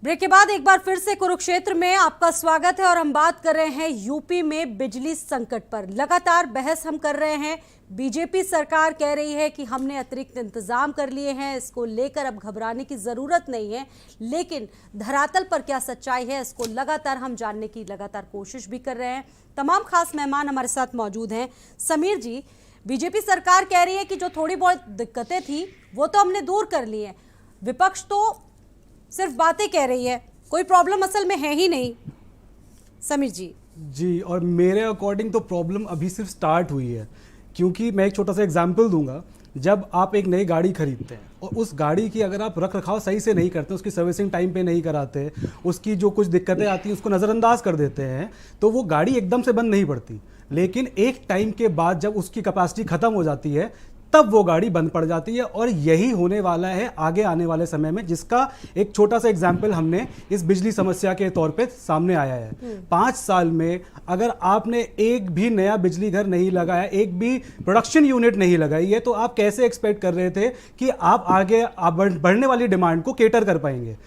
Break के बाद एक बार फिर से कुरुक्षेत्र में आपका स्वागत है और हम बात कर रहे हैं यूपी में बिजली संकट पर। लगातार बहस हम कर रहे हैं। बीजेपी सरकार कह रही है कि हमने अतिरिक्त इंतजाम कर लिए हैं, इसको लेकर अब घबराने की जरूरत नहीं है। लेकिन धरातल पर क्या सच्चाई है, इसको लगातार हम जानने की लगातार कोशिश भी कर रहे हैं। तमाम खास मेहमान हमारे साथ मौजूद हैं। समीर जी, बीजेपी सरकार कह रही है कि जो थोड़ी बहुत दिक्कतें थी वो तो हमने दूर कर ली है, विपक्ष तो सिर्फ बातें कह रही है, कोई प्रॉब्लम असल में है ही नहीं। समीर जी, और मेरे अकॉर्डिंग तो प्रॉब्लम अभी सिर्फ स्टार्ट हुई है। क्योंकि मैं एक छोटा सा एग्जांपल दूंगा। जब आप एक नई गाड़ी खरीदते हैं और उस गाड़ी की अगर आप रख रखाव सही से नहीं करते, उसकी सर्विसिंग टाइम पे नहीं कराते, उसकी जो कुछ दिक्कतें आती हैं उसको नज़रअंदाज कर देते हैं, तो वो गाड़ी एकदम से बंद नहीं पड़ती। लेकिन एक टाइम के बाद जब उसकी कैपेसिटी ख़त्म हो जाती है तब वो गाड़ी बंद पड़ जाती है। और यही होने वाला है आगे आने वाले समय में, जिसका एक छोटा सा एग्जाम्पल हमने इस बिजली समस्या के तौर पे सामने आया है। 5 साल में अगर आपने एक भी नया बिजली घर नहीं लगाया, एक भी प्रोडक्शन यूनिट नहीं लगाई है, तो आप कैसे एक्सपेक्ट कर रहे थे कि आप आगे बढ़ने वाली डिमांड को केटर कर पाएंगे।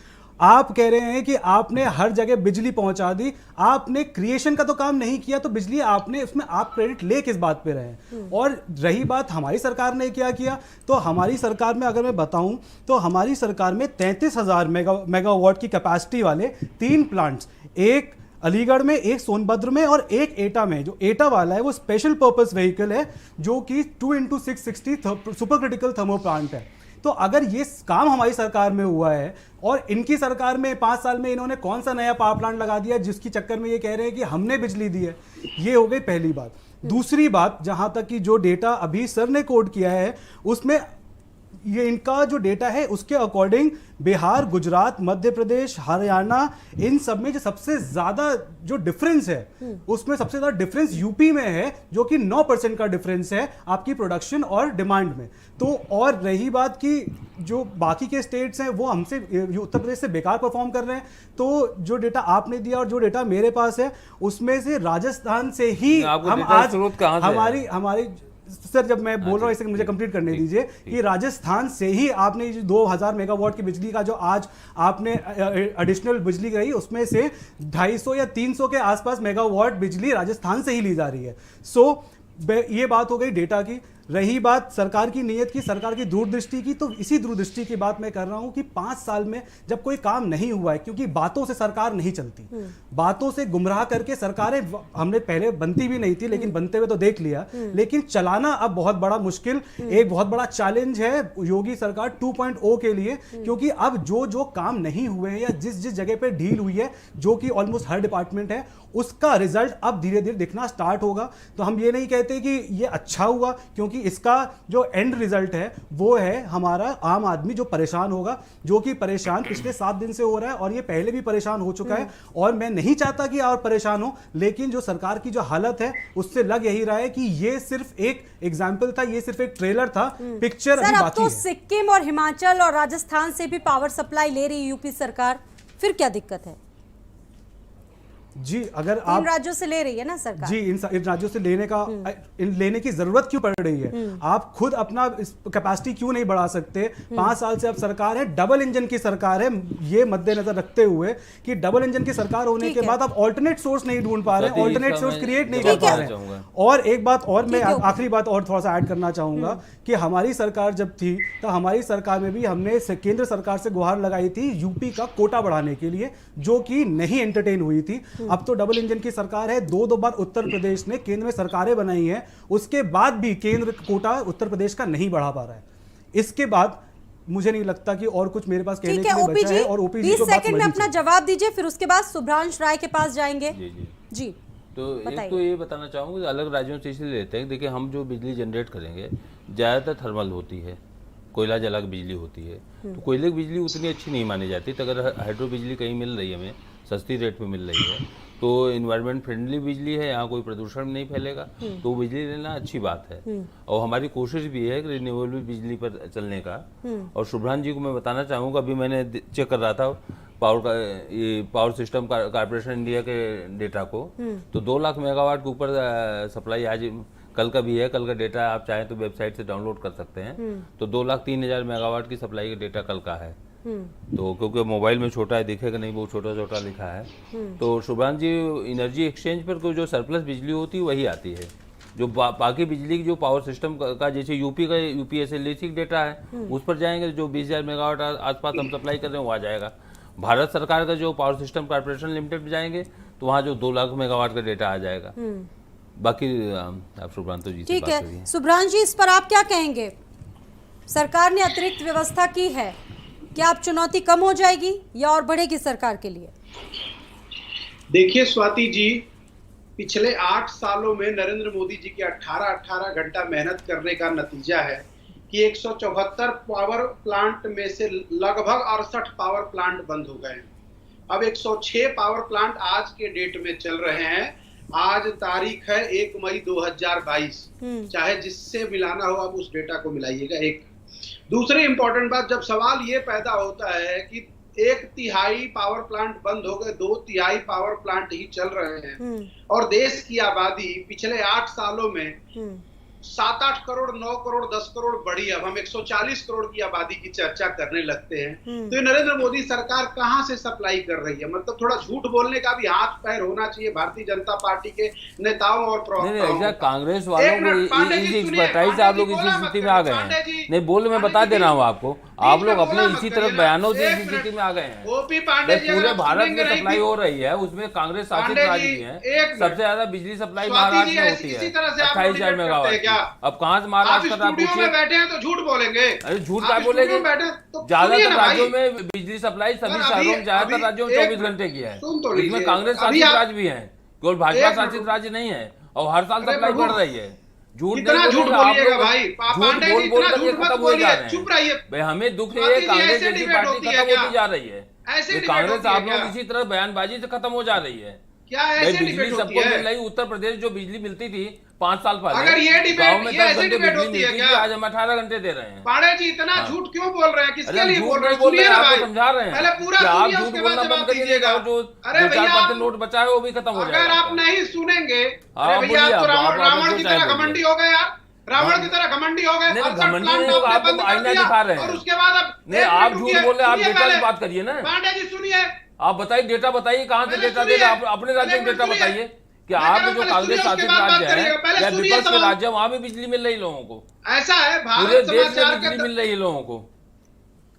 आप कह रहे हैं कि आपने हर जगह बिजली पहुंचा दी, आपने क्रिएशन का तो काम नहीं किया, तो बिजली आपने उसमें आप क्रेडिट ले किस बात पे रहे। और रही बात हमारी सरकार ने क्या किया, तो हमारी सरकार में अगर मैं बताऊं तो हमारी सरकार में 33,000 मेगावाट की कैपेसिटी वाले 3 प्लांट्स, एक अलीगढ़ में, एक सोनभद्र में और एक एटा में। जो एटा वाला है वो स्पेशल पर्पस व्हीकल है, जो कि 2x660 super critical thermo plant है। तो अगर ये काम हमारी सरकार में हुआ है और इनकी सरकार में 5 साल में इन्होंने कौन सा नया पावर प्लांट लगा दिया जिसकी चक्कर में ये कह रहे हैं कि हमने बिजली दी है। ये हो गई पहली बात। दूसरी बात, जहां तक कि जो डेटा अभी सर ने कोट किया है उसमें ये इनका जो डेटा है उसके अकॉर्डिंग बिहार, गुजरात, मध्य प्रदेश, हरियाणा, इन सब में जो सबसे ज्यादा जो डिफरेंस है उसमें सबसे ज्यादा डिफरेंस यूपी में है, जो कि 9% का डिफरेंस है आपकी प्रोडक्शन और डिमांड में। तो और रही बात कि जो बाकी के स्टेट्स हैं वो हमसे, उत्तर प्रदेश से बेकार परफॉर्म कर रहे हैं। तो जो डेटा आपने दिया और जो डेटा मेरे पास है उसमें से राजस्थान से ही हम आज हमारी सर, जब मैं बोल रहा हूँ इसे मुझे कंप्लीट करने दीजिए कि राजस्थान से ही आपने 2000 मेगावाट की बिजली का जो आज आपने एडिशनल बिजली गई, उसमें से 250 या 300 के आसपास मेगावाट बिजली राजस्थान से ही ली जा रही है। सो ये बात हो गई डेटा की। रही बात सरकार की नीयत की, सरकार की दूरदृष्टि की, तो इसी दूरदृष्टि की बात मैं कर रहा हूं कि 5 साल में जब कोई काम नहीं हुआ है, क्योंकि बातों से सरकार नहीं चलती, बातों से गुमराह करके सरकारें हमने पहले बनती भी नहीं थी, लेकिन बनते हुए तो देख लिया, लेकिन चलाना अब बहुत बड़ा मुश्किल, एक बहुत बड़ा चैलेंज है योगी सरकार 2.0 के लिए। क्योंकि अब जो काम नहीं हुए हैं या जिस जगह पे ढील हुई है, जो कि ऑलमोस्ट हर डिपार्टमेंट है, उसका रिजल्ट अब धीरे धीरे दिखना स्टार्ट होगा। तो हम ये नहीं कहते कि ये अच्छा हुआ, क्योंकि इसका जो एंड रिजल्ट है वो है हमारा आम आदमी जो परेशान होगा, जो कि परेशान पिछले 7 दिन से हो रहा है और ये पहले भी परेशान हो चुका है। और मैं नहीं चाहता कि और परेशान हो, लेकिन जो सरकार की जो हालत है उससे लग यही रहा है कि ये सिर्फ एक एग्जाम्पल था, ये सिर्फ एक ट्रेलर था, पिक्चर अभी बाकी है। सिक्किम और हिमाचल और राजस्थान से भी पावर सप्लाई ले रही है यूपी सरकार, फिर क्या दिक्कत है? जी, अगर आप इन राज्यों से ले रही है ना सरकार, जी इन राज्यों से लेने की जरूरत क्यों पड़ रही है? आप खुद अपना कैपेसिटी क्यों नहीं बढ़ा सकते? 5 साल से अब सरकार है, डबल इंजन की सरकार है। ये मद्देनजर रखते हुए कि डबल इंजन की सरकार होने के बाद आप ऑल्टरनेट सोर्स नहीं ढूंढ पा रहे, ऑल्टरनेट सोर्स क्रिएट नहीं कर पा रहे। और एक बात और मैं आखिरी बात और थोड़ा सा ऐड करना चाहूंगा कि हमारी सरकार जब थी तो हमारी सरकार में भी हमने केंद्र सरकार से गुहार लगाई थी यूपी का कोटा बढ़ाने के लिए, जो कि नहीं एंटरटेन हुई थी। अब तो डबल इंजन की सरकार है, 2 बार उत्तर प्रदेश ने केंद्र में सरकारें बनाई हैं, उसके बाद भी केंद्र कोटा उत्तर प्रदेश का नहीं बढ़ा पा रहा है। इसके बाद मुझे नहीं लगता कि और कुछ मेरे पास कहने के लिए बचा है। और ओपी जी 20 सेकंड में अपना जवाब दीजिए, फिर उसके बाद सुभ्रांश राय के पास जाएंगे। जी तो एक तो ये बताना चाहूँगा कि अलग राज्यों से इसलिए लेते हैं, देखिए हम जो बिजली जनरेट करेंगे ज़्यादातर थर्मल होती है, कोयला जला की बिजली होती है, तो कोयले की बिजली उतनी अच्छी नहीं मानी जाती। तो अगर हाइड्रो बिजली कहीं मिल रही है, हमें सस्ती रेट पे मिल रही है, तो इन्वायरमेंट फ्रेंडली बिजली है, यहाँ कोई प्रदूषण नहीं फैलेगा, तो बिजली लेना अच्छी बात है। और हमारी कोशिश भी है कि रिन्यूएबल बिजली पर चलने का। और शुभ्रांश जी को मैं बताना चाहूँगा, अभी मैंने चेक कर रहा था पावर सिस्टम कॉर्पोरेशन इंडिया के डेटा को, तो 2 लाख मेगावाट के ऊपर सप्लाई आज कल का भी है। कल का डेटा आप चाहें तो वेबसाइट से डाउनलोड कर सकते हैं। तो 2,03,000 मेगावाट की सप्लाई का डेटा कल का है। तो क्योंकि मोबाइल में छोटा है दिखेगा नहीं, वो छोटा छोटा लिखा है। तो शुभ्रांत जी, एनर्जी एक्सचेंज पर जो सरप्लस बिजली होती है वही आती है। जो बाकी बिजली की जो पावर सिस्टम का जैसे यूपी का यूपीएसएल डेटा है उस पर जाएंगे, जो 20,000 मेगावाट आसपास हम सप्लाई कर रहे हैं वो आ जाएगा। भारत सरकार का जो पावर सिस्टम कॉर्पोरेशन लिमिटेड में जाएंगे तो वहाँ जो 2 लाख मेगावाट का डेटा आ जाएगा। बाकी आप शुभ्रांत जी से ठीक बात है, करिए। सुभ्रांत जी, इस पर आप क्या कहेंगे? सरकार ने अतिरिक्त व्यवस्था की है, क्या अब चुनौती कम हो जाएगी या और बढ़ेगी सरकार के लिए? देखिए स्वाति जी, पिछले 8 सालों में नरेंद्र मोदी जी के 18 घंटा मेहनत करने का नतीजा है कि 174 पावर प्लांट में से लगभग 68 पावर प्लांट बंद हो गए हैं। अब 106 पावर प्लांट आज के डेट में चल रहे हैं। आज तारीख है 1 मई 2022। चाहे जिससे मिलाना हो आप उस डेटा को मिलाइएगा। एक दूसरी इंपॉर्टेंट बात, जब सवाल ये पैदा होता है कि 1/3 पावर प्लांट बंद हो गए, 2/3 पावर प्लांट ही चल रहे हैं और देश की आबादी पिछले 8 सालों में 7-8 करोड़, 9 करोड़, 10 करोड़ बढ़ी। अब हम 140 करोड़ की आबादी की चर्चा करने लगते हैं तो ये नरेंद्र मोदी सरकार कहां से सप्लाई कर रही है? मतलब थोड़ा झूठ बोलने का भी हाथ पैर होना चाहिए भारतीय जनता पार्टी के नेताओं और प्रवक्ताओं। कांग्रेस वालों को एक्सपर्टाइज आप लोग इसी स्थिति में आ गए हैं। नहीं बोल, मैं बता दे रहा हूँ आपको, आप लोग अपने इसी तरफ बयानों से इसी स्थिति में आ गए हैं। ओपी पांडे जी, पूरे भारत में सप्लाई हो रही है, उसमें कांग्रेस शासित राज्य भी है। सबसे ज्यादा बिजली सप्लाई महाराष्ट्र में होती है 28,000 मेगावाट। अब कहाँ से महाराष्ट्र का पूछिए, बैठे हैं तो झूठ बोलेंगे। अरे झूठ क्या बोलेंगे? ज्यादातर राज्यों में बिजली सप्लाई सभी शहरों में, ज्यादातर राज्यों में 24 घंटे की है। इसमें कांग्रेस शासित राज्य भी है, केवल भाजपा शासित राज्य नहीं है और हर साल सप्लाई बढ़ रही है। झूठ नहीं बोलिएगा भाई, झूठ बोल करके खत्म हो जा रहे हैं भाई। हमें दुख है कांग्रेस जैसी पार्टी खत्म होती जा रही है। कांग्रेस आप लोग इसी तरह बयानबाजी से खत्म हो जा रही है। बिजली सबको मिल रही, उत्तर प्रदेश जो बिजली मिलती थी 5 साल पहले गाँव में 10 घंटे बिजली मिलती थी, आज हम 18 घंटे दे रहे हैं। पांडे जी इतना झूठ क्यों बोल रहे हैं? किसके लिए बोल रहे हैं? बोल रहे हैं, आपको समझा रहे हैं। पहले पूरा आप झूठ बोलना बंद करिएगा, जो 4% नोट बचा है वो भी खत्म हो जाएगा। अगर आप नहीं सुनेंगे, भैया आप तो रावण की तरह घमंडी हो गए यार, रावण की तरह घमंडी हो गए। घमंडी नहीं होगा, आप आईना दिखा रहे हैं और उसके बाद अब नहीं, आप झूठ बोल रहे हैं। आप डेटा की बात करिए ना। पांडे जी सुनिए, आप बताइए, डेटा बताइए, कहाँ से डेटा दे रहे हैं? अपने राज्य में डेटा बताइए कि आपके जो कांग्रेस शासित राज्य है या विपक्ष के राज्य, वहां भी बिजली मिल रही लोगों को। ऐसा है पूरे देश में बिजली मिल रही है लोगों को।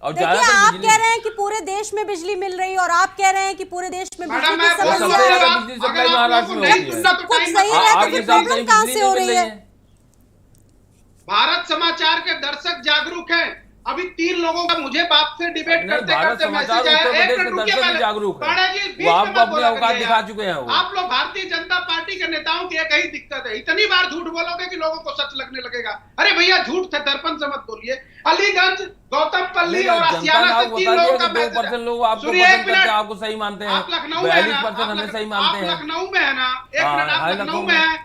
और देखिए, आप कह रहे हैं कि पूरे देश में बिजली मिल रही है और आप कह रहे हैं कि पूरे देश में बिजली की समस्या है। बिजली सप्लाई महाराष्ट्र में होती है। सब कुछ सही है तो फिर प्रॉब्लम कहाँ से हो रही है? भारत समाचार के दर्शक जागरूक हैं। अभी 3 लोगों का मुझे बाप से डिबेट करते करते मैसेज आया। एक मिनट रुकिए पहले। जागरूक पांडे जी, वो आपको अपने औकात दिखा चुके हैं। आप लोग भारतीय जनता पार्टी के नेताओं की एक ही दिक्कत है, इतनी बार झूठ बोलोगे कि लोगों को सच लगने लगेगा। अरे भैया झूठ थे, दर्पण से मत बोलिए। अलीगंज, गौतमपल्ली और आसियाना से 3 लोगों का 2% लोग आपको आपको सही मानते हैं, 42% हमें सही मानते हैं। लखनऊ में है ना, एक मिनट, आप लखनऊ में है।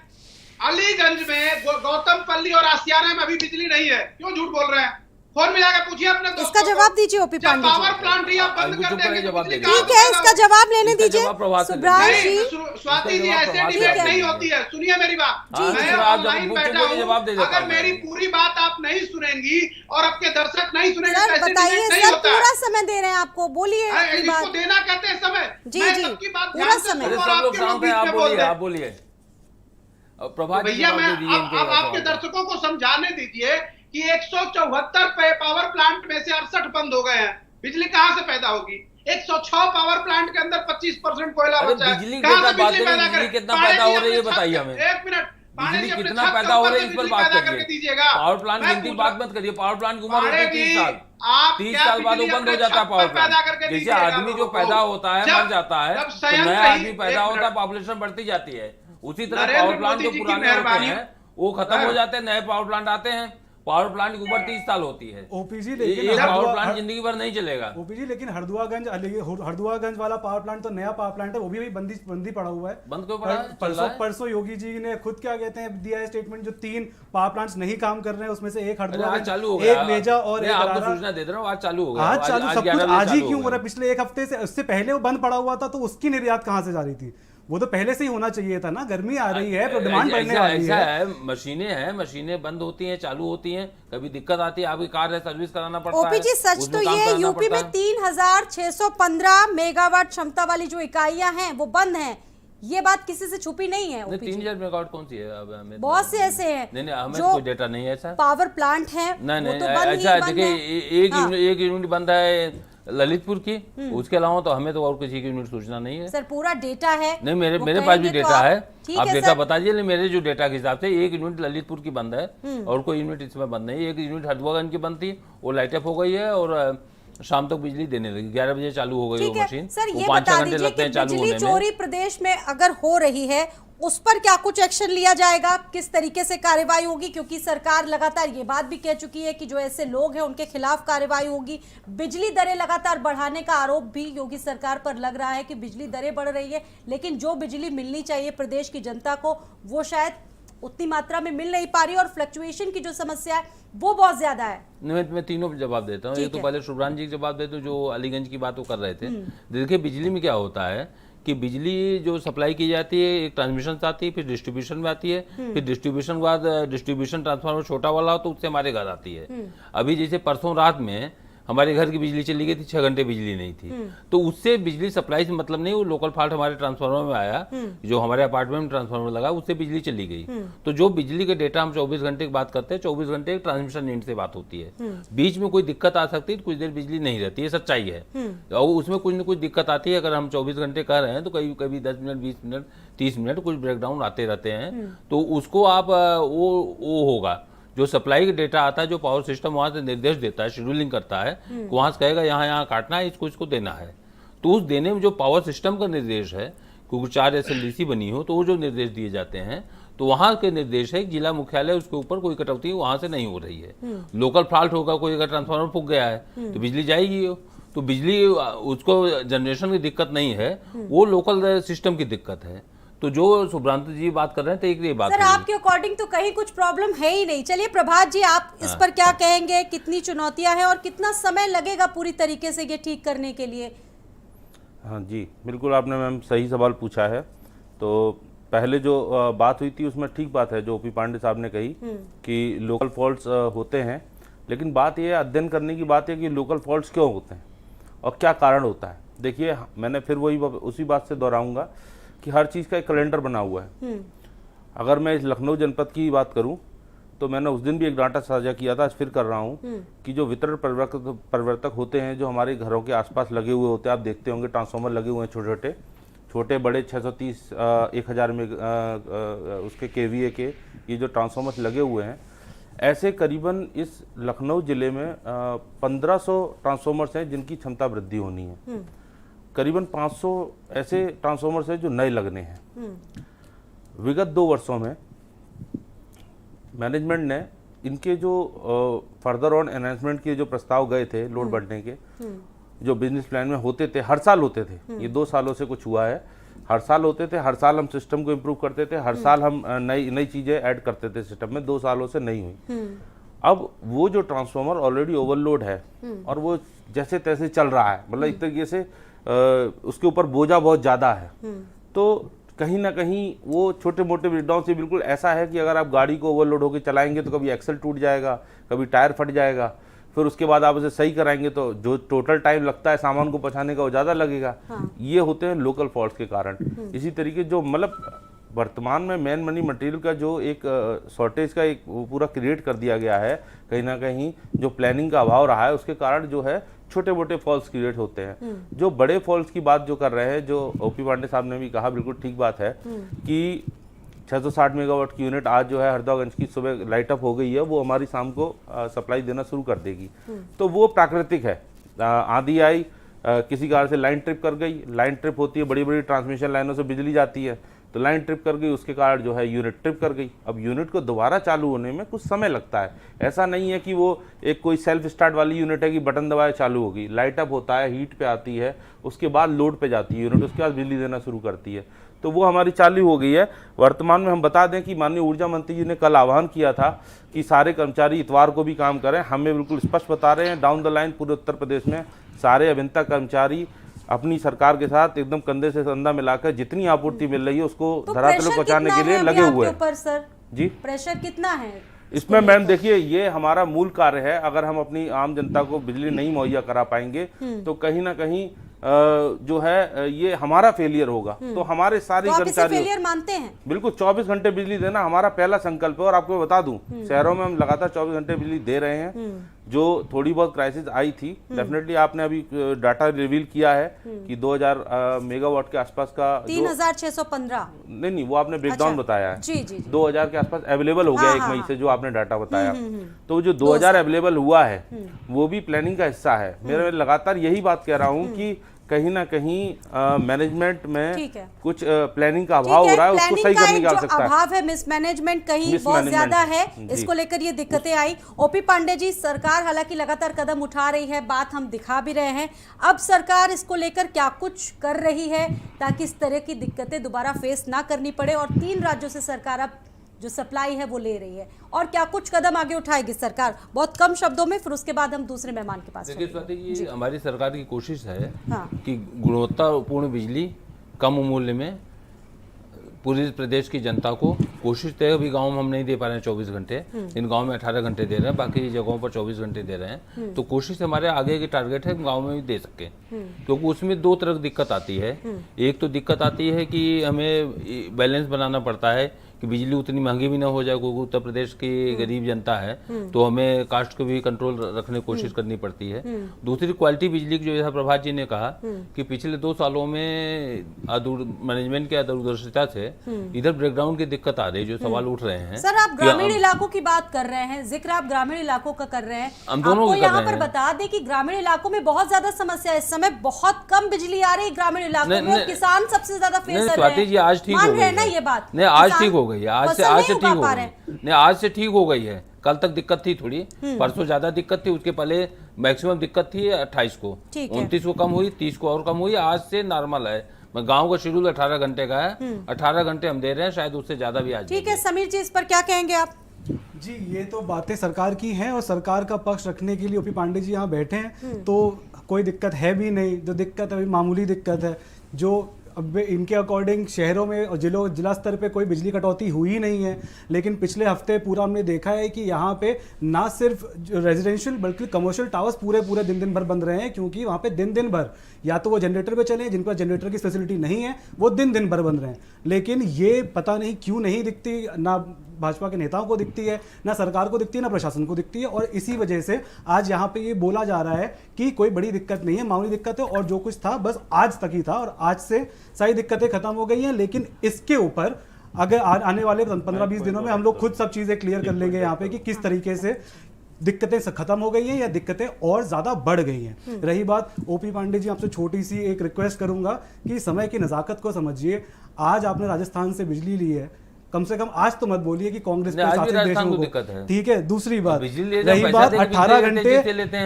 अलीगंज में, गौतमपल्ली और आसियाना में अभी बिजली नहीं है, क्यों झूठ बोल रहे हैं? फोन मिलाकर पूछिए अपने दोस्तों इसका जवाब दीजिए OP Pandey ji. Power plant ही आप बंद कर देंगे तो ठीक है, इसका जवाब लेने दीजिए सुभ्रांत जी। स्वाति जी, ऐसे डिबेट नहीं होती है। सुनिए मेरी बात, मैं ऑनलाइन बैठा हूं, अगर मेरी पूरी बात आप नहीं सुनेंगी और आपके दर्शक नहीं सुनेंगे सर बताइए, सर पूरा समय दे रहे हैं आपको, बोलिए। इसको देना कहते हैं समय। जी जी, पूरा समय। आप बोलिए भैया। मैं अब आपके दर्शकों को समझाने दीजिए कि 174 पावर प्लांट में से 68 बंद हो गए हैं। बिजली कहां से पैदा होगी? 106 पावर प्लांट के अंदर 25% कोयला बचा है। कहां से बिजली पैदा करें? कितना पैदा हो रही है बताइए हमें। एक मिनट, बिजली कितना पैदा हो रही है इस पर बात करिए। पावर प्लांट गिनती बात मत करिए। पावर प्लांट की उम्र होती है 30 साल बाद वो बंद हो जाता है पावर प्लांट। जैसे आदमी जो पैदा होता है मर जाता है तो नया आदमी पैदा होता है, पॉपुलेशन बढ़ती जाती है। उसी तरह पावर प्लांट जो पुराने होते हैं वो खत्म हो जाते हैं, नए पावर प्लांट आते हैं। पावर प्लांट की उम्र 30 साल होती है। ओपीजी लेकिन पावर प्लांट जिंदगी भर नहीं चलेगा। ओपीजी लेकिन हरदुआगंज वाला पावर प्लांट तो नया पावर प्लांट है, वो भी बंदी पड़ा हुआ है। बंद क्यों पड़ा है? परसों योगी जी ने खुद क्या कहते हैं दिया है स्टेटमेंट, जो 3 पावर प्लांट्स नहीं काम कर रहे हैं उसमें से एक हरदुआगंज चालू हो गया, एक मेजा और एक आपको सूचना दे रहा हूं, आज चालू हो गया। आज चालू सब कुछ आज ही क्यों हो रहा है? पिछले 1 हफ्ते से, उससे पहले वो बंद पड़ा हुआ था तो उसकी निर्यात कहां से जा रही थी? वो तो पहले से ही होना चाहिए था ना, गर्मी आ रही है तो डिमांड बढ़ने वाली ऐसा है। है, मशीनें बंद होती हैं, चालू होती हैं, कभी दिक्कत आती है, आपकी कार है सर्विस कराना पड़ता है। ओपी जी, सच उसमें तो काम ये कराना यूपी पड़ता में है। 3615 मेगावाट क्षमता वाली जो इकाइयां हैं वो बंद हैं, ये बात किसी से छुपी नहीं है। नहीं, ओपी जी 3000 मेगावाट कौन सी है? अब हमें बहुत से ऐसे हैं नहीं, हमें जो कोई डेटा नहीं है ऐसा। पावर प्लांट हैं नहीं, वो तो बंद ही अच्छा बंद देखिए, हैं। हाँ। एक यूनिट बंद है ललितपुर की, उसके अलावा तो हमें तो और किसी की यूनिट सूचना नहीं है। सर पूरा डेटा है। नहीं, वो मेरे पास भी कहेंगे तो डेटा है, ठीक आप है डेटा सर। बता दीजिए। मेरे जो डेटा के हिसाब से एक यूनिट ललितपुर की बंद है और कोई यूनिट इसमें बंद नहीं। एक यूनिट हरदुआगंज की बंद थी, वो लाइट अप हो गई है और शाम तक बिजली देने लगी। 11 बजे चालू हो गई ठीक वो है मशीन। सर, वो ये 5-6 बता घंटे दीजिए लगते कि हैं चालू बिजली होने में। चोरी प्रदेश में अगर हो रही है उस पर क्या कुछ एक्शन लिया जाएगा, किस तरीके से कार्रवाई होगी? क्योंकि सरकार लगातार ये बात भी कह चुकी है कि जो ऐसे लोग हैं उनके खिलाफ कार्रवाई होगी। बिजली दरें लगातार बढ़ाने का आरोप भी योगी सरकार पर लग रहा है कि बिजली दरें बढ़ रही है, लेकिन जो बिजली मिलनी चाहिए प्रदेश की जनता को वो शायद उतनी मात्रा में मिल नहीं पा रही और फ्लक्चुएशन की जो समस्या है वो बहुत ज्यादा है। मैं तीनों पे जवाब देता हूँ। ठीक एक तो है। पहले शुभ्रान जी के जवाब देते हूँ जो अलीगंज की बात वो कर रहे थे। देखिए, बिजली में क्या होता है कि बिजली जो सप्लाई की जाती है एक ट्रांसमिशन से आती है, फिर डिस्ट्रीब्यूशन में आती है, फिर डिस्ट्रीब्यूशन के बाद डिस्ट्रीब्यूशन ट्रांसफार्मर छोटा वाला हो तो उससे हमारे घर आती है। अभी जैसे परसों रात में हमारे घर की बिजली चली गई थी, 6 घंटे बिजली नहीं थी, तो उससे बिजली सप्लाई से मतलब नहीं, वो लोकल फॉल्ट हमारे ट्रांसफार्मर में आया, जो हमारे अपार्टमेंट में ट्रांसफार्मर लगा उससे बिजली चली गई। तो जो बिजली के डेटा हम 24 घंटे की बात करते हैं, 24 घंटे ट्रांसमिशन यूनिट से बात होती है। बीच में कोई दिक्कत आ सकती है, कुछ देर बिजली नहीं रहती है, सच्चाई है। और उसमें कुछ न कुछ दिक्कत आती है। अगर हम 24 घंटे कर रहे हैं तो कभी कभी 10 मिनट, 20 मिनट, 30 मिनट कुछ ब्रेकडाउन आते रहते हैं, तो उसको आप वो होगा जो सप्लाई का डेटा आता है, जो पावर सिस्टम वहां से निर्देश देता है, शेड्यूलिंग करता है, वहां से कहेगा यहाँ काटना है, इसको देना है। तो उस देने में जो पावर सिस्टम का निर्देश है, क्योंकि 4 SLDC बनी हो तो वो जो निर्देश दिए जाते हैं, तो वहां के निर्देश है जिला मुख्यालय उसके ऊपर कोई कटौती वहां से नहीं हो रही है। लोकल फॉल्ट होगा, कोई अगर ट्रांसफार्मर फूक गया है तो बिजली जाएगी। तो बिजली उसको जनरेशन की दिक्कत नहीं है, वो लोकल सिस्टम की दिक्कत है। तो जो सुभ्रांत जी बात कर रहे हैं तो एक ये बात सर आपके अकॉर्डिंग तो कहीं कुछ प्रॉब्लम है ही नहीं। चलिए प्रभात जी, आप इस पर क्या कहेंगे? कितनी चुनौतियां हैं और कितना समय लगेगा पूरी तरीके से ये ठीक करने के लिए? हाँ जी, बिल्कुल आपने मैम सही सवाल पूछा है। तो पहले जो बात हुई थी उसमें ठीक बात है जो ओपी पांडे साहब ने कही कि लोकल फॉल्ट्स होते हैं, लेकिन बात यह अध्ययन करने की बात है कि लोकल फॉल्ट्स क्यों होते हैं और क्या कारण होता है। देखिए, मैंने फिर वही उसी बात से दोहराऊंगा कि हर चीज़ का एक कैलेंडर बना हुआ है। अगर मैं इस लखनऊ जनपद की बात करूं तो मैंने उस दिन भी एक डाटा साझा किया था, आज फिर कर रहा हूं कि जो वितरण परिवर्तक होते हैं जो हमारे घरों के आसपास लगे हुए होते हैं, आप देखते होंगे ट्रांसफार्मर लगे हुए हैं, छोटे बड़े 630 1000 में उसके KVA के ये जो ट्रांसफार्मर्स लगे हुए हैं, ऐसे करीबन इस लखनऊ जिले में 1500 ट्रांसफार्मर्स हैं जिनकी क्षमता वृद्धि होनी है। करीबन 500 ऐसे ट्रांसफार्मर्स हैं जो नए लगने हैं। विगत 2 वर्षों में मैनेजमेंट ने इनके जो फर्दर ऑन एनहांसमेंट के जो प्रस्ताव गए थे लोड बढ़ने के, जो बिजनेस प्लान में होते थे, हर साल होते थे, ये 2 सालों से कुछ हुआ है, हर साल होते थे, हर साल हम सिस्टम को इम्प्रूव करते थे, हर साल हम नई चीज़ें ऐड करते थे सिस्टम में। 2 सालों से नहीं हुई। अब वो जो ट्रांसफार्मर ऑलरेडी ओवरलोड है और वो जैसे तैसे चल रहा है, मतलब एक तरीके से उसके ऊपर बोझा बहुत ज़्यादा है, तो कहीं ना कहीं वो छोटे मोटे ब्रेकडाउन से बिल्कुल ऐसा है कि अगर आप गाड़ी को ओवरलोड होकर चलाएंगे तो कभी एक्सल टूट जाएगा, कभी टायर फट जाएगा, फिर उसके बाद आप उसे सही कराएंगे तो जो टोटल टाइम लगता है सामान को पहुंचाने का वो ज़्यादा लगेगा। ये होते हैं लोकल फॉल्ट्स के कारण। इसी तरीके जो मतलब वर्तमान में मैन मनी मटेरियल का जो एक शॉर्टेज का एक पूरा क्रिएट कर दिया गया है, कहीं ना कहीं जो प्लानिंग का अभाव रहा है उसके कारण जो है छोटे मोटे फॉल्स क्रिएट होते हैं। जो बड़े फॉल्स की बात जो कर रहे हैं, जो ओपी पांडे साहब ने भी कहा, बिल्कुल ठीक बात है कि 660 मेगावाट की यूनिट आज जो है हरदोगंज की सुबह लाइट अप हो गई है, वो हमारी शाम को सप्लाई देना शुरू कर देगी। तो वो प्राकृतिक है। आंधी आई, किसी कारण से लाइन ट्रिप कर गई, लाइन ट्रिप होती है, बड़ी बड़ी ट्रांसमिशन लाइनों से बिजली जाती है, तो लाइन ट्रिप कर गई, उसके कारण जो है यूनिट ट्रिप कर गई। अब यूनिट को दोबारा चालू होने में कुछ समय लगता है। ऐसा नहीं है कि वो एक कोई सेल्फ स्टार्ट वाली यूनिट है कि बटन दबाए चालू होगी। लाइट अप होता है, हीट पे आती है, उसके बाद लोड पे जाती है यूनिट, उसके बाद बिजली देना शुरू करती है। तो वो हमारी चालू हो गई है। वर्तमान में हम बता दें कि माननीय ऊर्जा मंत्री जी ने कल आह्वान किया था कि सारे कर्मचारी इतवार को भी काम करें। हमें बिल्कुल स्पष्ट बता रहे हैं, डाउन द लाइन पूरे उत्तर प्रदेश में सारे अभियंता कर्मचारी अपनी सरकार के साथ एकदम कंधे से कंधा मिलाकर जितनी आपूर्ति मिल रही है उसको तो धरातल प्रेशर पर पहुंचाने कितना के लिए है लगे अभी हुए आपके हैं। ऊपर सर? जी, प्रेशर कितना है इसमें मैम देखिए, ये हमारा मूल कार्य है। अगर हम अपनी आम जनता को बिजली नहीं मुहैया करा पाएंगे तो कहीं ना कहीं जो है ये हमारा फेलियर होगा। तो हमारे सारे तो आप इसे कर्मचारी फेलियर मानते हैं? बिल्कुल 24 घंटे बिजली देना हमारा पहला संकल्प है। और आपको बता दूं, शहरों में हम लगातार 24 घंटे बिजली दे रहे हैं। जो थोड़ी बहुत क्राइसिस आई थी, डेफिनेटली आपने अभी डाटा रिवील किया है कि 2000 मेगावाट के आसपास का 3615 नहीं, वो आपने ब्रेकडाउन बताया है। जी जी 2000 के आसपास अवेलेबल हो गया हाँ, 1 मई हाँ, से, जो आपने डाटा बताया। तो जो 2000 अवेलेबल हुआ है वो भी प्लानिंग का हिस्सा है। मैं लगातार यही बात कह रहा हूँ कि कहीं ना कहीं मैनेजमेंट में कुछ प्लानिंग का अभाव हो रहा है, उसको सही करने की आवश्यकता है। अभाव है, मिसमैनेजमेंट कहीं बहुत ज्यादा है, इसको लेकर ये दिक्कतें आई। ओपी पांडे जी, सरकार हालांकि लगातार कदम उठा रही है, बात हम दिखा भी रहे हैं। अब सरकार इसको लेकर क्या कुछ कर रही है ताकि इस तरह की दिक्कतें दोबारा फेस ना करनी पड़े, और 3 राज्यों से सरकार अब जो सप्लाई है वो ले रही है, और क्या कुछ कदम आगे उठाएगी सरकार? बहुत कम शब्दों में, फिर उसके बाद हम दूसरे मेहमान के पास देखिए स्वाति जी, हमारी सरकार की कोशिश है हाँ। कि गुणवत्तापूर्ण बिजली कम मूल्य में पूरे प्रदेश की जनता को, कोशिश तो है, अभी गांव में हम नहीं दे पा रहे हैं 24 घंटे, इन गांव में 18 घंटे दे रहे हैं, बाकी जगहों पर 24 घंटे दे रहे हैं। तो कोशिश हमारे आगे की टारगेट है गांव में भी दे सकें, क्योंकि उसमें 2 तरह की दिक्कत आती है। एक तो दिक्कत आती है कि हमें बैलेंस बनाना पड़ता है कि बिजली उतनी महंगी भी ना हो जाए, क्योंकि उत्तर प्रदेश की गरीब जनता है, तो हमें कास्ट को भी कंट्रोल रखने की कोशिश करनी पड़ती है। दूसरी क्वालिटी बिजली की, जो जैसा प्रभात जी ने कहा कि पिछले 2 सालों में मैनेजमेंट के दूरदर्शिता से इधर ब्रेकडाउन की दिक्कत आ रही है, जो सवाल उठ रहे हैं। सर, आप ग्रामीण इलाकों की बात कर रहे हैं, जिक्र आप ग्रामीण इलाकों का कर रहे हैं। हम दोनों आपको की कर यहाँ रहे पर हैं। बता दें कि ग्रामीण इलाकों में बहुत ज्यादा समस्या है, इस समय बहुत कम बिजली आ रही है ग्रामीण इलाकों में, और किसान सबसे ज्यादा फेस कर रहे स्वाति जी, आज ठीक हो गई है ना ये बात? नहीं, आज ठीक हो गई है, आज से ठीक हो पा गई रहे है। नहीं, आज से ठीक हो गई है। कल तक दिक्कत थी थोड़ी, परसों ज्यादा दिक्कत थी, उसके पहले मैक्सिमम दिक्कत थी 28 को, 29 को कम हुई, 30 को और कम हुई, आज से नॉर्मल है। गांव का शेड्यूल 18 घंटे का है, 18 घंटे हम दे रहे हैं, शायद उससे ज्यादा भी आज। ठीक है समीर जी, इस पर क्या कहेंगे आप? जी, ये तो बातें सरकार की हैं, और सरकार का पक्ष रखने के लिए ओपी पांडे जी यहाँ बैठे हैं, तो कोई दिक्कत है भी नहीं। जो दिक्कत अभी मामूली दिक्कत है, जो अब इनके अकॉर्डिंग शहरों में और जिला स्तर पे कोई बिजली कटौती हुई नहीं है, लेकिन पिछले हफ्ते पूरा हमने देखा है कि यहाँ पे ना सिर्फ रेजिडेंशियल बल्कि कमर्शियल टावर्स पूरे दिन भर बंद रहे हैं, क्योंकि वहाँ पे दिन भर या तो वो जनरेटर पे चले, जिनके पास जनरेटर की फैसिलिटी नहीं है वो दिन भर बंद रहे हैं। लेकिन ये पता नहीं क्यों नहीं दिखती, ना भाजपा के नेताओं को दिखती है, ना सरकार को दिखती है, ना प्रशासन को दिखती है, और इसी वजह से आज यहाँ पे ये बोला जा रहा है कि कोई बड़ी दिक्कत नहीं है, मामूली दिक्कत है, और जो कुछ था बस आज तक ही था, और आज से सारी दिक्कतें खत्म हो गई हैं। लेकिन इसके ऊपर अगर आने वाले 15-20 दिनों में हम लोग खुद सब चीजें क्लियर कर लेंगे यहाँ पे कि किस तरीके से दिक्कतें खत्म हो गई हैं या दिक्कतें और ज्यादा बढ़ गई हैं। रही बात ओपी पांडे जी, आपसे छोटी सी एक रिक्वेस्ट करूंगा कि समय की नजाकत को समझिए। आज आपने राजस्थान से बिजली ली है, कम से कम आज तो मत बोलिए कि कांग्रेस पे शासित देशों को दिक्कत है। ठीक है। दूसरी बात, रही बात 18 घंटे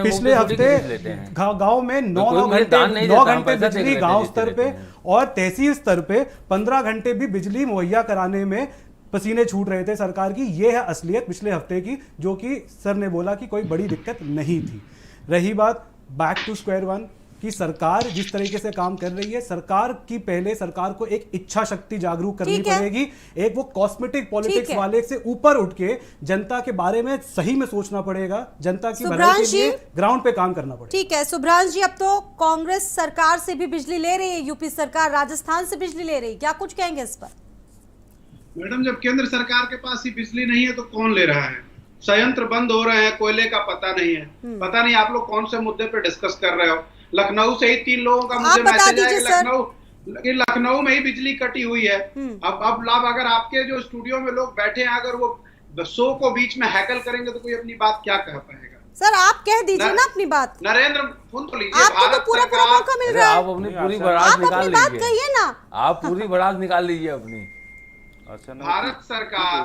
पिछले हफ्ते गांव में 9 घंटे बिजली गांव स्तर पे और तहसील स्तर पे 15 घंटे भी बिजली मुहैया कराने में पसीने छूट रहे थे सरकार की। ये है असलियत पिछले हफ्ते की, जो कि सर ने बोला कि कोई बड़ी दिक्कत नहीं थी। रही बात बैक टू स्क्वायर वन कि सरकार जिस तरीके से काम कर रही है, सरकार की पहले सरकार को एक इच्छा शक्ति जागरूक करनी पड़ेगी। एक वो कॉस्मेटिक पॉलिटिक्स वाले से ऊपर उठ के जनता के बारे में सही में सोचना पड़ेगा, जनता की भलाई के लिए ग्राउंड पे काम करना पड़ेगा। ठीक है सुभ्रांश जी, अब तो कांग्रेस सरकार से भी बिजली ले रही है, यूपी सरकार राजस्थान से बिजली ले रही है, क्या कुछ कहेंगे इस पर? मैडम, जब केंद्र सरकार के पास ही बिजली नहीं है तो कौन ले रहा है? संयंत्र बंद हो रहे हैं, कोयले का पता नहीं है। पता नहीं आप लोग कौन से मुद्दे पे डिस्कस कर रहे हो। लखनऊ से ही 3 लोगों का मुझे मैसेज आया कि लखनऊ में ही बिजली कटी हुई है। अब लाभ, अगर आपके जो स्टूडियो में लोग बैठे हैं, अगर वो शो को बीच में हैकल करेंगे तो कोई अपनी बात क्या कह पाएगा? सर आप कह दीजिए ना अपनी बात। नरेंद्र, सुन तो लीजिए, आपको तो पूरा मौका मिल रहा है, आप अपनी पूरी भड़ास निकाल बात कहिए ना, आप पूरी भड़ास निकाल लीजिए अपनी। भारत सरकार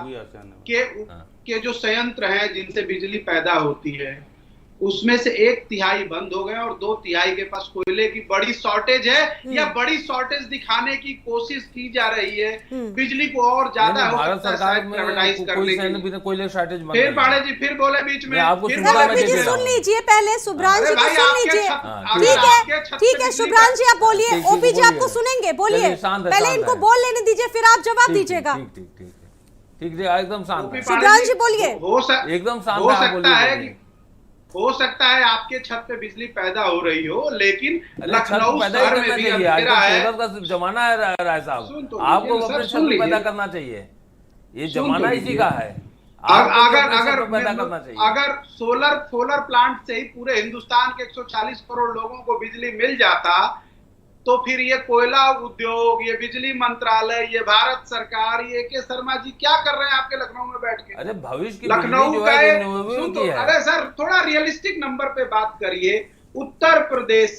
के जो संयंत्र हैं जिनसे बिजली पैदा होती है, उसमें से 1/3 बंद हो गए और 2/3 के पास कोयले की बड़ी शॉर्टेज है या बड़ी शॉर्टेज दिखाने की कोशिश की जा रही है बिजली को और ज्यादा हो भारत सकता है सरकार शायद प्राइवेटाइज में करने कोई की। बिना कोयले शॉर्टेज मत फिर नहीं पाड़े है। जी फिर बोले बीच में, मैं आपको फिर सुनता बोले मैं ओपी जी देख रहा सुन हूँ। लीजिए पहले, सुब्रांश जी अरे को भाई, सुन आपके लीजिए। छत- हाँ, ठीक अगर है आपके छत ठीक पे है, बिजली सुब्रांश जी आप ठीक बोलिए, है, ओपी जी बोलिए। आपको सुनेंगे, बोलिए। चलिए, शांत है, पहले शांत इनको है। बोल लेने दीजिए, फिर आप जवाब ठीक, दीजिएगा। ठीक ठीक ठीक ठीक ठीक एकदम शांत ओपी है। पाड़े सुब्रांश जी बोलिए। एकदम शांत हो है, आप सकता बोलिए, है बोलिए। कि हो सकता है आपके छत पे बिजली पैदा हो रही हो, लेकिन अरे छत लखनऊ पैदा ही शहर में करना भी चाहिए। अंधेरा है। आजकल सोलर का जमाना है राय साहब, सुन तो आपको लीजिए, अपने सर, छत सुन पे पैदा लीजिए। करना चाहिए। ये सुन तो जमाना इसी लीजिए। का है, आपको भी अपने छत अगर पे पैदा करना चाहिए। अगर सोलर प्लांट से ही पूरे हिंदुस्तान के 140 करोड़ लोगों को बिजली मिल जाता, तो फिर ये कोयला उद्योग, ये बिजली मंत्रालय, ये भारत सरकार, ये के शर्मा जी क्या कर रहे हैं आपके लखनऊ में बैठ के? अरे भविष्य की लखनऊ बिजली जो का है एक- रिन्यूएबल सुन की तो, है। अरे सर थोड़ा रियलिस्टिक नंबर पे बात करिए। उत्तर प्रदेश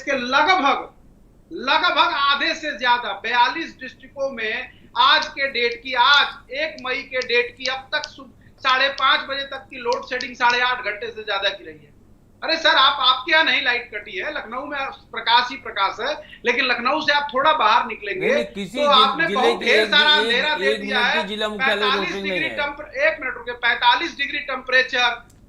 के लगभग आधे से ज्यादा 42 डिस्ट्रिक्टों में आज 1 मई के डेट की अब तक 5:30 बजे तक की लोड शेडिंग 8.5 घंटे से ज्यादा की रही है। अरे सर आपके यहाँ नहीं लाइट कटी है, लखनऊ में प्रकाश ही प्रकाश है, लेकिन लखनऊ से आप थोड़ा बाहर निकलेंगे नहीं, किसी तो आपने जिले बहुत के ढेर सारा एक अंधेरा दे मिनट दिया की है। जिला मुख्यालय 45 रोशनी डिग्री नहीं है। 1 मिनट रुके, 45 डिग्री टेम्परेचर,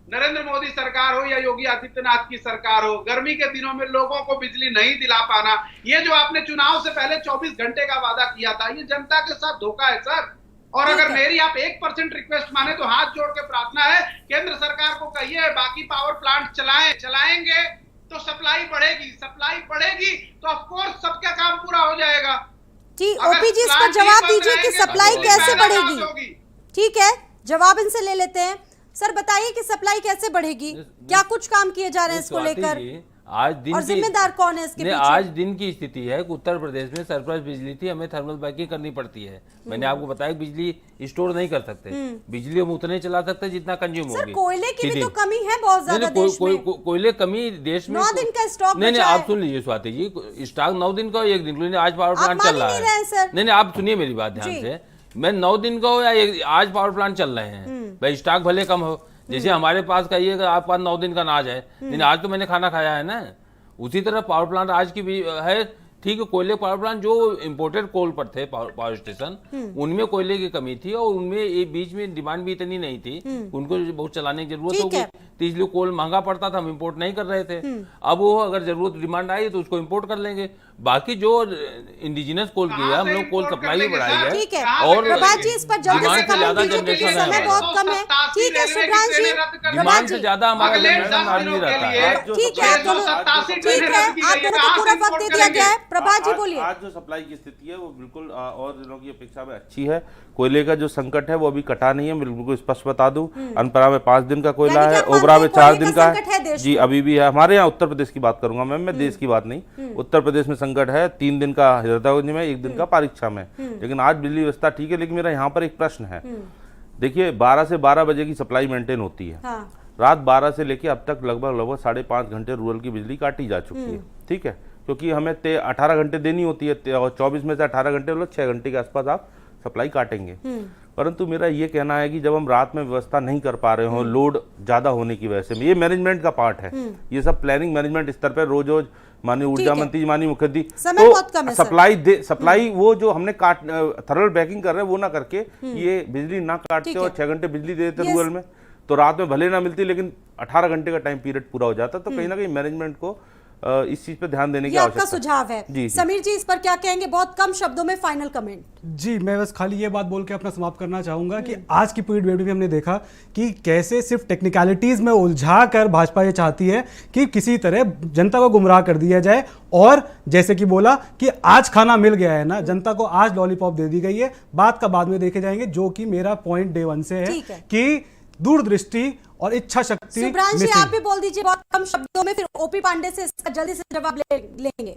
नरेंद्र मोदी सरकार हो या योगी आदित्यनाथ की सरकार हो, गर्मी के दिनों में लोगों को बिजली नहीं दिला पाना, ये जो आपने चुनाव से पहले 24 घंटे का वादा किया था, ये जनता के साथ धोखा है सर। और अगर मेरी आप 1% रिक्वेस्ट माने तो हाथ जोड़ के प्रार्थना है, केंद्र सरकार को कहिए बाकी पावर प्लांट चलाएंगे तो सप्लाई बढ़ेगी तो ऑफ कोर्स सबका काम पूरा हो जाएगा। ठीक, अगर ओपी जी इस पर प्लांट जवाब ही बंद दीजिए कि रहेंगे तो सप्लाई बिजली कैसे पैदा बढ़ेगी। कहाँ से होगी? ठीक है, जवाब इनसे ले लेते हैं। सर बताइए कि सप्लाई कैसे बढ़ेगी, क्या कुछ काम किए जा रहे हैं इसको स्वाति लेकर, जी, आज दिन और की- जिम्मेदार कौन है इसके नहीं, पीछे? आज दिन की स्थिति है कि उत्तर प्रदेश में सरप्लस बिजली थी, हमें थर्मल बैकिंग करनी पड़ती है। मैंने आपको बताया कि बिजली स्टोर नहीं कर सकते, बिजली हम उतने चला सकते जितना कंज्यूम सर होगी। कोयले की भी सीधी। तो कमी है बहुत ज्यादा नहीं, देश में। कोयले कमी देश में 9 दिन का स्टॉक नहीं, बचा आप है। सुन लीजिए स्वाति जी, स्टॉक 9 दिन का हो 1 दिन का, आज पावर आप प्लांट मान चल ही रहा नहीं रहे हैं, सर। नहीं, आप सुनिए मेरी बात ध्यान जी। से। मैं 9 दिन का हो या आज पावर प्लांट चल रहे हैं, भाई स्टॉक भले कम हो, जैसे हमारे पास कहिए कि आपके पास 9 दिन का अनाज है, लेकिन आज तो मैंने खाना खाया है ना। उसी तरह पावर प्लांट आज की भी है, ठीक है। कोयले पावर प्लांट जो इंपोर्टेड कोल पर थे पावर स्टेशन, उनमें कोयले की कमी थी और उनमें ये बीच में डिमांड भी इतनी नहीं थी, उनको बहुत चलाने की जरूरत होगी, तो इसलिए कोल महंगा पड़ता था, हम इंपोर्ट नहीं कर रहे थे। अब वो अगर जरूरत डिमांड आई तो उसको इंपोर्ट कर लेंगे। बाकी जो इंडिजिनस कोल की है, हम लोग कोल सप्लाई भी बढ़ाई ठीक है। है, और प्रभात जी इस पर जल्दी से डिमांड से ज्यादा कमेंट कीजिए क्योंकि जनरेशन समय है, बहुत कम है। ठीक है सुब्रांश जी, प्रभात डिमांड जी, से ज्यादा हमारा अगले जनरेशन 10 आज दिनों नहीं के रहता लिए है। ठीक है, आप दोनों को पूरा वक्त दे दिया गया है। प्रभात जी बोलिए। आज जो सप्लाई की स्थिति है वो बिल्कुल और दिनों की अपेक्षा में अच्छी है। कोयले का जो संकट है वो अभी कटा नहीं है, बिल्कुल स्पष्ट बता दूं। अनपरा में 5 दिन का कोयला यानी कि है, आप मानते ओबरा में हैं 4 कोयले दिन का का संकट है देश जी में? अभी भी है। हमारे यहाँ उत्तर प्रदेश की बात करूंगा मैं देश की बात नहीं। उत्तर प्रदेश में संकट है, 3 दिन का हजरतगंज में, 1 दिन का परीक्षा में, लेकिन आज बिजली व्यवस्था ठीक है। लेकिन मेरा यहाँ पर एक प्रश्न है, देखिए 12 से 12 बजे की सप्लाई मेंटेन होती है, हाँ, रात 12 से लेके अब तक लगभग 5.5 घंटे रूरल की बिजली काटी जा चुकी है, ठीक है, क्योंकि हमें 18 घंटे देनी होती है और 24 में से 18 घंटे मतलब 6 घंटे के आसपास आप सप्लाई काटेंगे। परंतु मेरा ये कहना है कि जब हम रात में व्यवस्था नहीं कर पा रहे हो लोड ज्यादा होने की वजह से, ये मैनेजमेंट का पार्ट है, ये सब प्लानिंग मैनेजमेंट स्तर पर रोज रोज माननीय ऊर्जा मंत्री जी, माननीय मुख्यमंत्री, समय बहुत कम है, तो सप्लाई वो जो हमने थर्मल बैकिंग कर रहे हैं वो ना करके ये बिजली ना काटते और 6 घंटे बिजली दे देते रूरल में, तो रात में भले ना मिलती लेकिन 18 घंटे का टाइम पीरियड पूरा हो जाता। तो कहीं ना कहीं मैनेजमेंट को इस चीज पे ध्यान देने की ये आपका आवश्यकता सुझाव है। जी। समीर जी इस पर क्या कहेंगे, बहुत कम शब्दों में फाइनल कमेंट। जी, मैं बस खाली ये बात बोल के अपना समाप्त करना चाहूंगा कि आज की पूरी डिबेट में हमने देखा कि कैसे सिर्फ टेक्निकलिटीज में उलझा कर भाजपा ये चाहती है कि किसी तरह जनता को गुमराह कर दिया जाए, और जैसे कि बोला कि आज खाना मिल गया है ना, जनता को आज लॉलीपॉप दे दी गई है, बात का बाद में देखे जाएंगे, जो कि मेरा पॉइंट डे 1 से है कि दूरदृष्टि और इच्छा शक्ति। सुब्रांश जी आप भी बोल दीजिए बहुत कम शब्दों में, फिर ओपी पांडे से इसका जल्दी से जवाब लेंगे।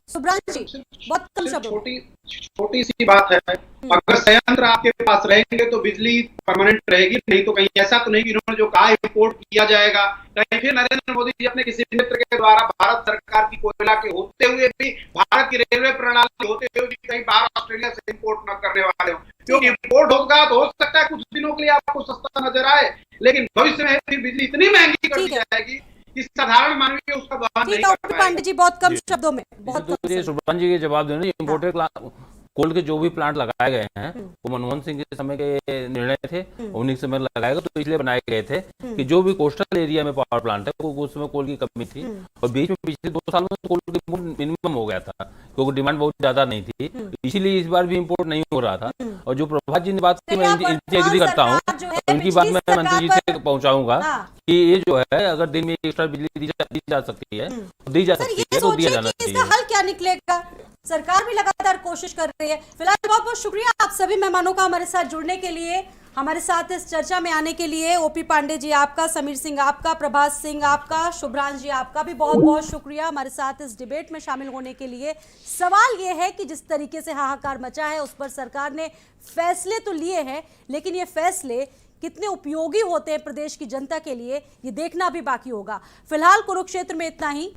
सुब्रांश जी बहुत कम शब्दों में। छोटी सी बात है, अगर संयंत्र आपके पास रहेंगे तो बिजली परमानेंट रहेगी, नहीं तो कहीं ऐसा तो नहीं कि इन्होंने जो कहा इंपोर्ट किया जाएगा, कहीं फिर नरेंद्र मोदी जी अपने किसी मित्र के द्वारा भारत सरकार की कोयला के होते हुए भी, भारत की रेलवे प्रणाली होते हुए भी कहीं बाहर ऑस्ट्रेलिया से इंपोर्ट न करने वाले हो, क्योंकि इंपोर्ट होगा तो हो सकता है कुछ दिनों के लिए आपको सस्ता नजर आए, लेकिन भविष्य में फिर बिजली इतनी महंगी कर दी ठीक है। जाएगी कि साधारण मानवीय उसका वहन नहीं ठीक है कर ओपी पाएगा। पांडे जी, बहुत कम शब्दों में, बहुत तो कम ये शब्दों सुब्रमण्यम जी के जवाब देना, इम्पोर्टेड कोल के जो भी प्लांट लगाए गए हैं वो मनमोहन सिंह के समय के निर्णय थे, उन्हीं के समय लगाएगा तो इसलिए बनाए गए थे कि जो भी कोस्टल एरिया में पावर प्लांट है वो उस समय कोल की कमी थी, और बीच में पिछले 2 सालों में कोल की इम्पोर्ट मिनिमम हो गया था क्योंकि डिमांड बहुत ज्यादा नहीं थी, इसीलिए इस बार भी इम्पोर्ट नहीं हो रहा था। और जो प्रभात जी ने बात की, मैं चलिए, इनसे एग्री करता हूँ, सरकार जो है, उनकी बात मैं पिछली मंत्री जी सरकार से पहुंचाऊंगा हाँ। कि ये जो है अगर दिन में एक्स्ट्रा बिजली दी जा सकती है तो दी जा सर सकती ये है, तो दिया सोचिए जाना कि चाहिए। इसका हल क्या निकलेगा। सरकार भी लगातार कोशिश कर रही है। फिलहाल बहुत बहुत शुक्रिया आप सभी मेहमानों का हमारे साथ जुड़ने के लिए, हमारे साथ इस चर्चा में आने के लिए। ओपी पांडे जी आपका, समीर सिंह आपका, प्रभात सिंह आपका, शुभ्रांश जी आपका भी बहुत बहुत शुक्रिया हमारे साथ इस डिबेट में शामिल होने के लिए। सवाल ये है कि जिस तरीके से हाहाकार मचा है उस पर सरकार ने फैसले तो लिए हैं, लेकिन ये फैसले कितने उपयोगी होते हैं प्रदेश की जनता के लिए, ये देखना भी बाकी होगा। फिलहाल कुरुक्षेत्र में इतना ही।